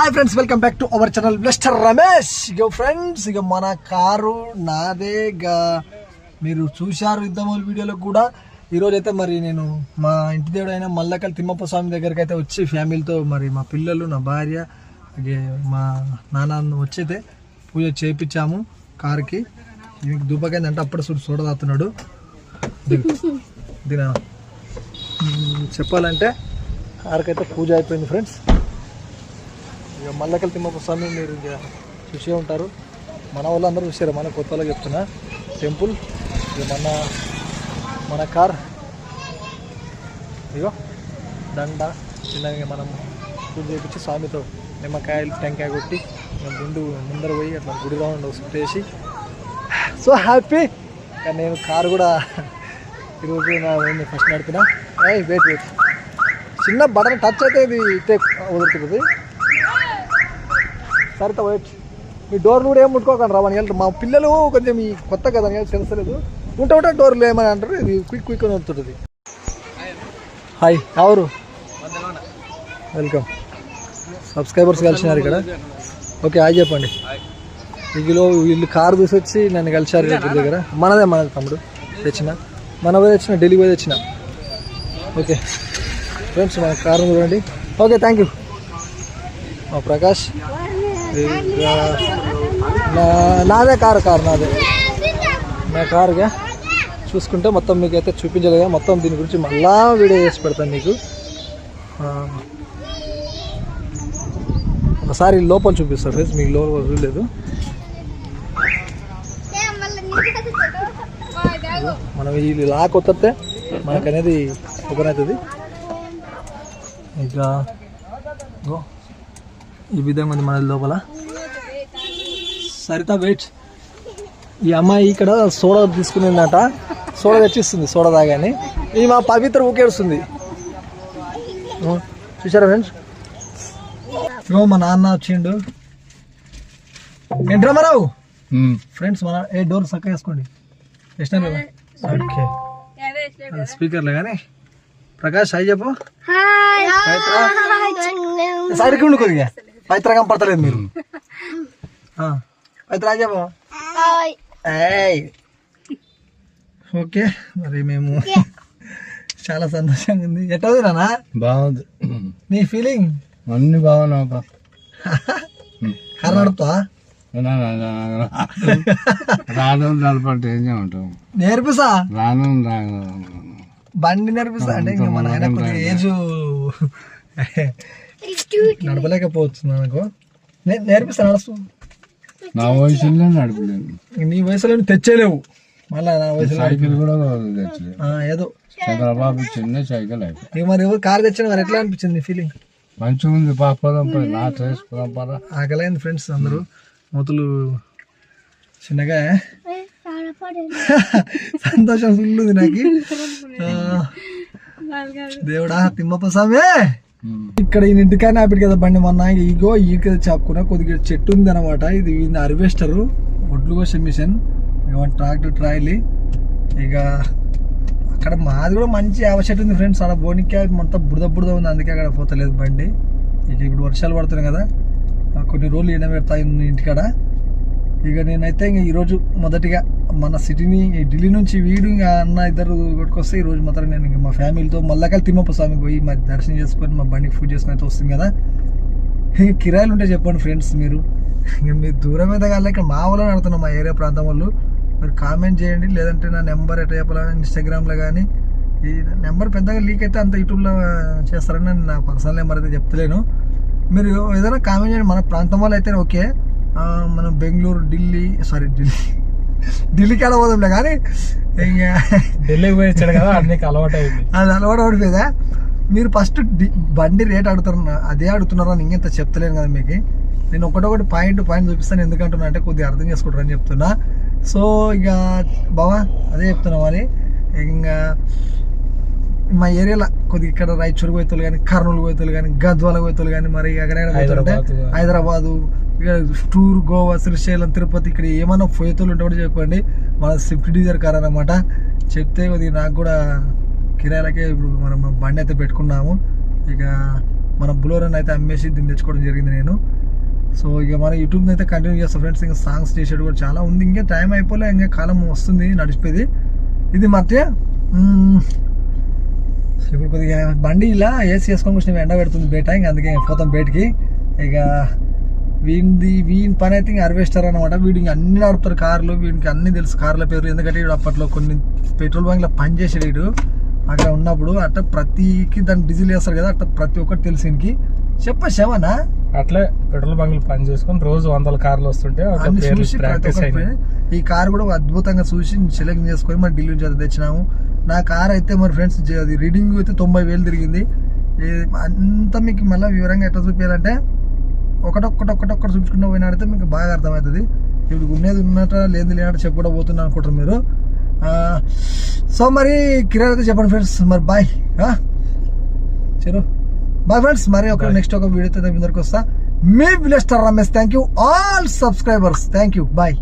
Hi friends, welcome back to our channel blaster Ramesh. ఇక friends, ఇక మన కారు నాదే. ఇక మీరు చూశారు ఇంతమూల వీడియోలో కూడా. ఈరోజు అయితే మరి నేను మా ఇంటి దేవుడు అయిన మల్లకల్ తిమ్మప్ప స్వామి దగ్గరికి అయితే వచ్చి ఫ్యామిలీతో మరి మా పిల్లలు, నా భార్య, మా నాన్న వచ్చైతే పూజ చేయించాము కారుకి. దీనికి దూపకైందంటే అప్పుడు చూడదాతున్నాడు. దీని చెప్పాలంటే కారుకైతే పూజ అయిపోయింది ఫ్రెండ్స్. ఇక మల్లకల్ తిమ్మప్ప స్వామి మీరు ఇక చూసే ఉంటారు. మన వాళ్ళు అందరూ చూసారు, మన కొత్త వాళ్ళకి చెప్తున్నా టెంపుల్. ఇక మన కార్ ఇగో దండ చిన్నగా మనం పూజ చేయించి స్వామితో నిమ్మకాయలు టెంకాయ కొట్టి ముందర పోయి అట్లా గుడి రౌండ్ వేసి సో హ్యాపీ. కానీ నేను కారు కూడా ఈరోజు ఫస్ట్ నడిపినా. వెయిట్ చిన్న బటన్ టచ్ అయితే ఇది ఇట్టే వదులుతుంది. సరిత వెయిట్. మీ డోర్లు కూడా ఏం ముట్టుకోకండి రావని వెళ్తారు. మా పిల్లలు కొంచెం ఈ కొత్త కదా తెలుసలేదు, ఉంటే డోర్లు ఏమని అంటారు. ఇది క్విక్ వదులుతుంటుంది. హాయ్, ఎవరు? వెల్కమ్. సబ్స్క్రైబర్స్ కలిసినారు ఇక్కడ. ఓకే, హాయ్ చెప్పండి. వీళ్ళు కారు చూసొచ్చి నన్ను కలిసారు దగ్గర. మనదే తమ్ముడు తెచ్చిన, మన పోయి తెచ్చిన, ఢిల్లీ పోయి తెచ్చిన. ఓకే ఫ్రెండ్స్, మన కారు చూడండి. Okay, thank you. ప్రకాష్, నాదే కారు నాదే. నా కారుగా చూసుకుంటే మొత్తం మీకు అయితే చూపించలేదా. మొత్తం దీని గురించి మళ్ళా వీడియో చేసి పెడతాను మీకు. ఒకసారి లోపల చూపిస్తాను ఫ్రెండ్స్, మీకు లోపల చూడలేదు. మనం ఈ లాక్ వస్తే మనకు అనేది ఓపెన్ అవుతుంది. ఇంకా ఈ విధంగా ఉంది మన లోపల. సరిత వెయిట్. ఈ అమ్మాయి ఇక్కడ సోడా తీసుకునిందట, సోడా తెచ్చిస్తుంది. సోడా తాగాని ఈ మా పవిత్ర ఊకేడుస్తుంది. చూసారా ఫ్రెండ్స్? మా నాన్న వచ్చిండు. ఏంట్రా మరావు ఫ్రెండ్స్, మన ఏ డోర్ చక్కగా వేసుకోండి. వేసినారు కదా. ఓకే, స్పీకర్లే కానీ. ప్రకాష్ హాయ్ చెప్పు. సైడ్కి ఉండు కొద్దిగా, పవిత్ర కనపడతలేదు మీరు. పవిత్ర హాయ్ చెప్పు. ఓకే, మరి మేము చాలా సంతోషంగా ఉంది. ఎట్లా ఉంది నాన్న? బాగుంది. నీ ఫీలింగ్? అన్ని బాగున్నావు. కారు నడుపుతా రాను నడపంటే ఏం చేయమంటావు? నేర్పిస్తా. రాను బండి నేర్పిస్తా. అంటే ఇంకా మన ఆయన కొద్దిగా ఏజ్ నడపలేకపోవచ్చు నాకు. నేర్పిస్తా, నడుస్తూ. నా వయసులో నడపలేను. నీ వయసులో తెచ్చేలేవు. మళ్ళీ నా వయసులో సైకిల్ కూడా తెచ్చలేదు. ఏదో చంద్రబాబు చిన్న సైకిల్ అయిపోయి. మరి ఎవరు కారు తెచ్చిన మరి ఎట్లా అనిపించింది ఫీలింగ్? మంచిగా ఉంది. పాపదం పోయి నా చేసుకోదాం పదా. ఆకలైంది ఫ్రెండ్స్, అందరూ మూతులు చిన్నగా. సంతోషం ఫుల్ ఉంది నాకు. దేవుడా తిమ్మప్ప స్వామి. ఇక్కడ ఈ ఇంటికైనా ఆపిడు కదా బండి. మొన్న ఇగో ఈడికి చాపుకున్నా. కొద్దిగా చెట్టు ఉంది అనమాట. ఇది హార్వెస్టరు, ఒడ్లు కోసే మిషన్. ఇక ట్రాక్టర్ ట్రాయలీ. ఇక అక్కడ మాది కూడా మంచి ఆవ చెట్టు ఉంది ఫ్రెండ్స్. అక్కడ బోనిక్కా మొత్తం బురద ఉంది, అందుకే అక్కడ పోతలేదు బండి. ఇక ఇప్పుడు వర్షాలు పడుతున్నాయి కదా, కొన్ని రోజులు ఎండ పెడతాయి ఇంటికాడ. ఇక నేనైతే ఇంక ఈరోజు మొదటిగా మన సిటీని ఢిల్లీ నుంచి వీడు ఇంకా అన్న ఇద్దరు కొట్టుకొస్తే ఈరోజు మాత్రం నేను ఇంకా మా ఫ్యామిలీతో మల్లకల్ తిమ్మప్ప స్వామికి పోయి మరి దర్శనం చేసుకొని మా బండికి పూజ చేసుకుని అయితే వస్తుంది కదా. ఇంక కిరాయిలు ఉంటే చెప్పండి ఫ్రెండ్స్. మీరు దూరం మీద కాదు, ఇక్కడ మా వాళ్ళు నడుతున్నాం, మా ఏరియా ప్రాంతం వాళ్ళు. మీరు కామెంట్ చేయండి, లేదంటే నా నెంబర్ ఎట్లా చెప్పాలని ఇన్స్టాగ్రామ్లో కానీ. ఈ నెంబర్ పెద్దగా లీక్ అయితే అంత యూట్యూబ్లో చేస్తారని నేను నా పర్సనల్ నెంబర్ అయితే చెప్తలేను. మీరు ఏదైనా కామెంట్ చేయండి. మన ప్రాంతం వాళ్ళు అయితే ఓకే. మనం బెంగళూరు, ఢిల్లీకి వెళ్ళబోదాంలే కానీ ఇంకా ఢిల్లీకి పోయి వచ్చాడు కదా, అన్నీ అలవాటు అయింది. అది అలవాటు పడిపోయిందా? మీరు ఫస్ట్ బండి రేట్ అడుగుతారు, అదే అడుగుతున్నారని ఇంకెంత చెప్తలేను కదా మీకు. నేను ఒకటొకటి పాయింట్ చూపిస్తాను. ఎందుకంటున్నా అంటే కొద్దిగా అర్థం చేసుకుంటారని చెప్తున్నా. సో ఇక బావా అదే చెప్తున్నా. మరి ఇంకా మా ఏరియాలో కొద్దిగా ఇక్కడ రాయచూరు పోయేతలు కానీ, కర్నూలు పోయేతలు కానీ, గద్వాల పోయేతలు కానీ, మరి ఎక్కడైనా పోతుంటే హైదరాబాదు, ఇక టూర్, గోవా, శ్రీశైలం, తిరుపతి, ఇక్కడ ఏమైనా పోయేతలు ఉంటే కూడా చెప్పండి. మన స్విఫ్ట్ డిజైర్ కార్ అనమాట. చెప్తే కొద్దిగా నాకు కూడా కిరాయిలకే ఇప్పుడు మనం బండి అయితే పెట్టుకున్నాము. ఇక మన బులోరన్ అయితే అమ్మేసి దీన్ని తెచ్చుకోవడం జరిగింది నేను. సో ఇక మన యూట్యూబ్ని అయితే కంటిన్యూ చేస్తాం ఫ్రెండ్స్. ఇంకా సాంగ్స్ చేసేది కూడా చాలా ఉంది, ఇంకా టైం అయిపోలే, ఇంకా కాలం వస్తుంది నడిచిపోయింది. ఇది మధ్య ఇప్పుడు కొద్దిగా బండి ఇలా ఏసీ వేసుకొని కూర్చొని ఎండ పెడుతుంది బయట, ఇంకా అందుకే పోతాం బయటికి. ఇక వీని పని అయితే ఇంకా హార్వెస్టర్ అనమాట. వీడికి అన్ని నడుపుతారు కార్లు, వీడికి అన్ని తెలుసు కార్ల పేరు. ఎందుకంటే వీడు అప్పట్లో కొన్ని పెట్రోల్ బంక్లో పని చేసాడు వీడు అక్కడ ఉన్నప్పుడు. అట్లా ప్రతికి దాన్ని డీజిల్ వేస్తారు కదా, అట్లా ప్రతి ఒక్కటి తెలుసు వీనికి. చెప్పనా అట్లే పెట్రోల్ బంకులు పని చేసుకుని రోజు 100 కార్లు వస్తుంటే అన్ని చూసి ఈ కార్ కూడా అద్భుతంగా చూసి సెలెక్ట్ చేసుకొని మరి ఢిల్లీ చేత తెచ్చినాము. నా కార్ అయితే మరి ఫ్రెండ్స్ అది రీడింగ్ అయితే 90,000 తిరిగింది. అంతా మీకు మళ్ళీ వివరంగా ఎట్లా చూపించాలంటే ఒకటొక్కటి చూపించుకుంటూ పోయినాడైతే మీకు బాగా అర్థమవుతుంది. ఇప్పుడు ఉన్నది ఉన్నట లేదు లేనట్టు చెప్పకుండా పోతున్నా అనుకుంటారు మీరు. సో మరి కిరాణా అయితే చెప్పండి ఫ్రెండ్స్. మరి బాయ్ చలో బాయ్ ఫ్రెండ్స్. మరి ఒక నెక్స్ట్ ఒక వీడియోతో మీ దగ్గరకు వస్తా. మీ village star Ramesh. Thank you all subscribers. Thank you. Bye.